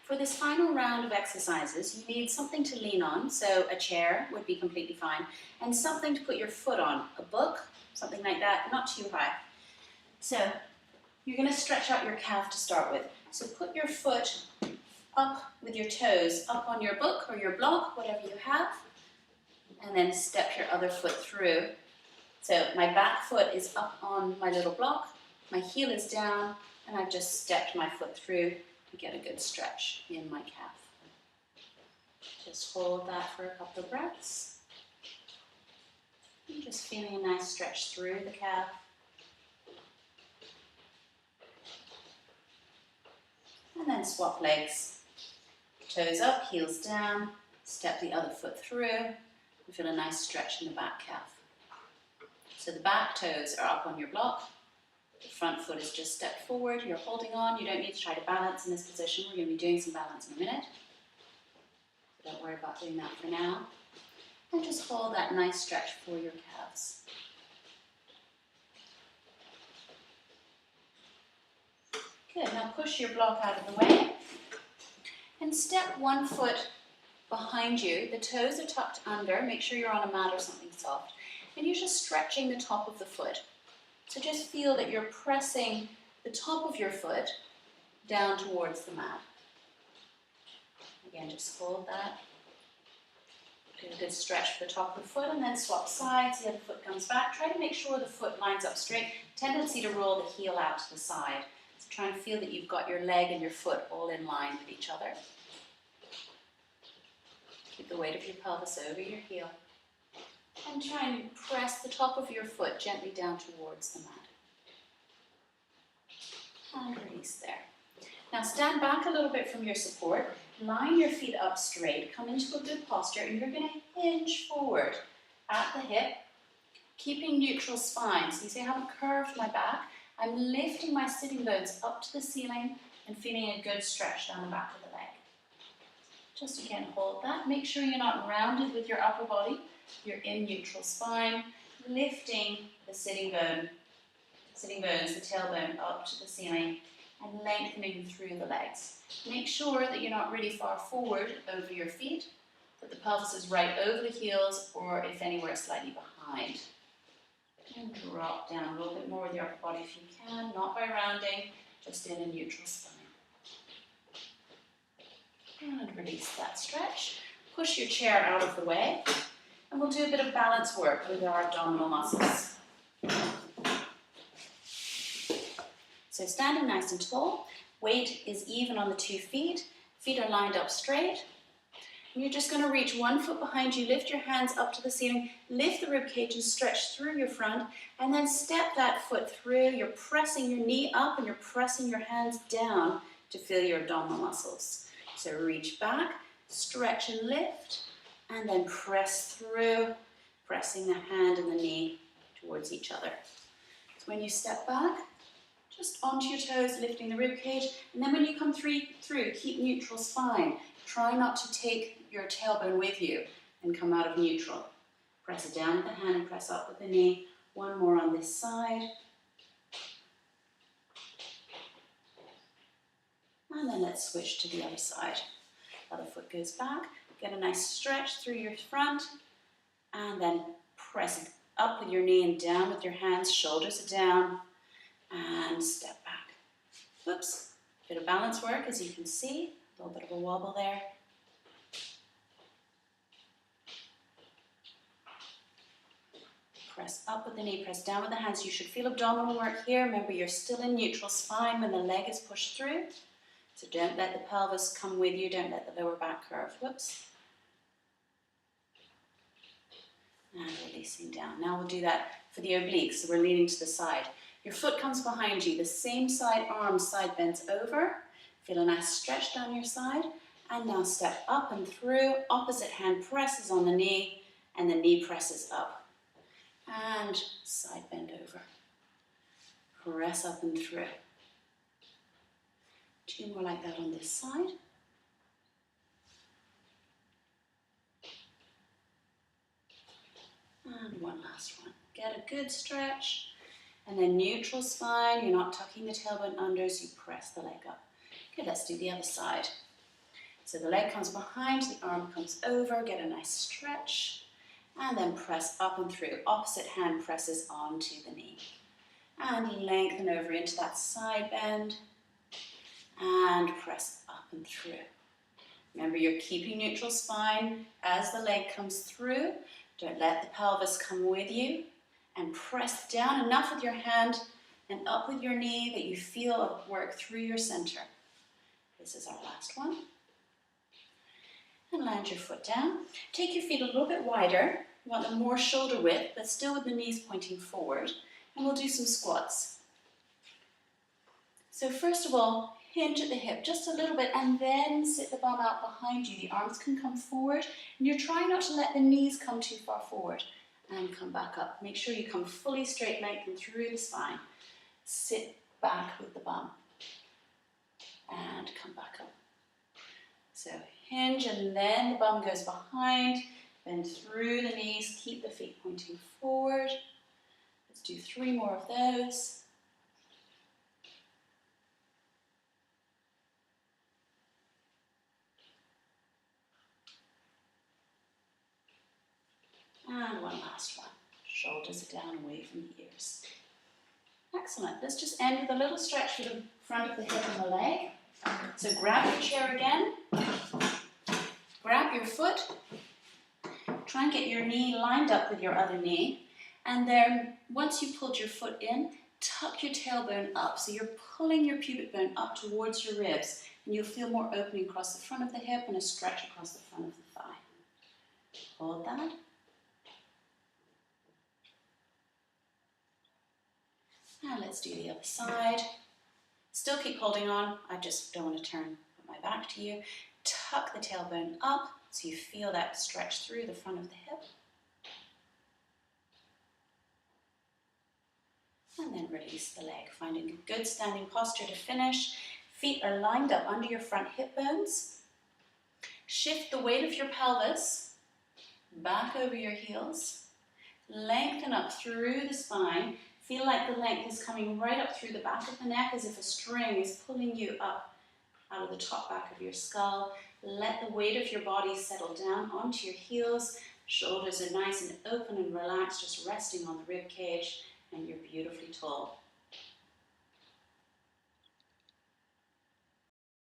For this final round of exercises, you need something to lean on, so a chair would be completely fine, and something to put your foot on, a book, something like that, not too high. So you're going to stretch out your calf to start with. So put your foot up with your toes, up on your book or your block, whatever you have, and then step your other foot through. So my back foot is up on my little block, my heel is down, and I've just stepped my foot through to get a good stretch in my calf. Just hold that for a couple of breaths. And just feeling a nice stretch through the calf. And then swap legs. Toes up, heels down, step the other foot through, and feel a nice stretch in the back calf. So the back toes are up on your block, the front foot is just stepped forward, you're holding on, you don't need to try to balance in this position, we're going to be doing some balance in a minute. So don't worry about doing that for now. And just hold that nice stretch for your calves. Good, now push your block out of the way and step one foot behind you. The toes are tucked under, make sure you're on a mat or something soft. And you're just stretching the top of the foot. So just feel that you're pressing the top of your foot down towards the mat. Again, just hold that. Do a good stretch for the top of the foot and then swap sides. The other foot comes back. Try to make sure the foot lines up straight. Tendency to roll the heel out to the side. So try and feel that you've got your leg and your foot all in line with each other. Keep the weight of your pelvis over your heel. And try and press the top of your foot gently down towards the mat. And release there. Now stand back a little bit from your support. Line your feet up straight. Come into a good posture and you're going to hinge forward at the hip, keeping neutral spine. So you see I haven't curved my back. I'm lifting my sitting bones up to the ceiling and feeling a good stretch down the back of the leg. Just again, hold that. Make sure you're not rounded with your upper body. You're in neutral spine, lifting the sitting bones, the tailbone up to the ceiling and lengthening through the legs. Make sure that you're not really far forward over your feet, that the pelvis is right over the heels or if anywhere slightly behind. And drop down a little bit more with your upper body if you can, not by rounding, just in a neutral spine. And release that stretch. Push your chair out of the way. And we'll do a bit of balance work with our abdominal muscles. So standing nice and tall, weight is even on the 2 feet, feet are lined up straight. And you're just going to reach one foot behind you, lift your hands up to the ceiling, lift the rib cage and stretch through your front, and then step that foot through. You're pressing your knee up and you're pressing your hands down to feel your abdominal muscles. So reach back, stretch and lift. And then press through, pressing the hand and the knee towards each other. So when you step back, just onto your toes, lifting the rib cage. And then when you come through, keep neutral spine. Try not to take your tailbone with you and come out of neutral. Press it down with the hand and press up with the knee. One more on this side. And then let's switch to the other side. Other foot goes back. Get a nice stretch through your front and then press up with your knee and down with your hands, shoulders are down and step back. Whoops, bit of balance work as you can see, a little bit of a wobble there. Press up with the knee, press down with the hands. You should feel abdominal work here. Remember you're still in neutral spine when the leg is pushed through. So don't let the pelvis come with you, don't let the lower back curve. Whoops. And releasing down. Now we'll do that for the obliques, so we're leaning to the side. Your foot comes behind you, the same side arm side bends over. Feel a nice stretch down your side. And now step up and through, opposite hand presses on the knee, and the knee presses up. And side bend over. Press up and through. 2 more like that on this side. And one last one. Get a good stretch. And then neutral spine. You're not tucking the tailbone under, so you press the leg up. Okay, let's do the other side. So the leg comes behind, the arm comes over, get a nice stretch, and then press up and through. Opposite hand presses onto the knee. And lengthen over into that side bend, and press up and through. Remember, you're keeping neutral spine as the leg comes through. Don't let the pelvis come with you. And press down enough with your hand and up with your knee that you feel a work through your center. This is our last one. And land your foot down. Take your feet a little bit wider. You want them more shoulder width, but still with the knees pointing forward. And we'll do some squats. So first of all, hinge at the hip just a little bit and then sit the bum out behind you. The arms can come forward and you're trying not to let the knees come too far forward. And come back up. Make sure you come fully straight, lengthen through the spine. Sit back with the bum. And come back up. So hinge and then the bum goes behind. Bend through the knees. Keep the feet pointing forward. Let's do 3 more of those. And one last one. Shoulders are down away from the ears. Excellent. Let's just end with a little stretch for the front of the hip and the leg. So grab your chair again. Grab your foot. Try and get your knee lined up with your other knee. And then once you pulled your foot in, tuck your tailbone up. So you're pulling your pubic bone up towards your ribs. And you'll feel more opening across the front of the hip and a stretch across the front of the thigh. Hold that. And let's do the other side. Still keep holding on. I just don't want to turn my back to you. Tuck the tailbone up so you feel that stretch through the front of the hip. And then release the leg, finding a good standing posture to finish. Feet are lined up under your front hip bones. Shift the weight of your pelvis back over your heels. Lengthen up through the spine. Feel like the length is coming right up through the back of the neck as if a string is pulling you up out of the top back of your skull. Let the weight of your body settle down onto your heels. Shoulders are nice and open and relaxed, just resting on the rib cage, and you're beautifully tall.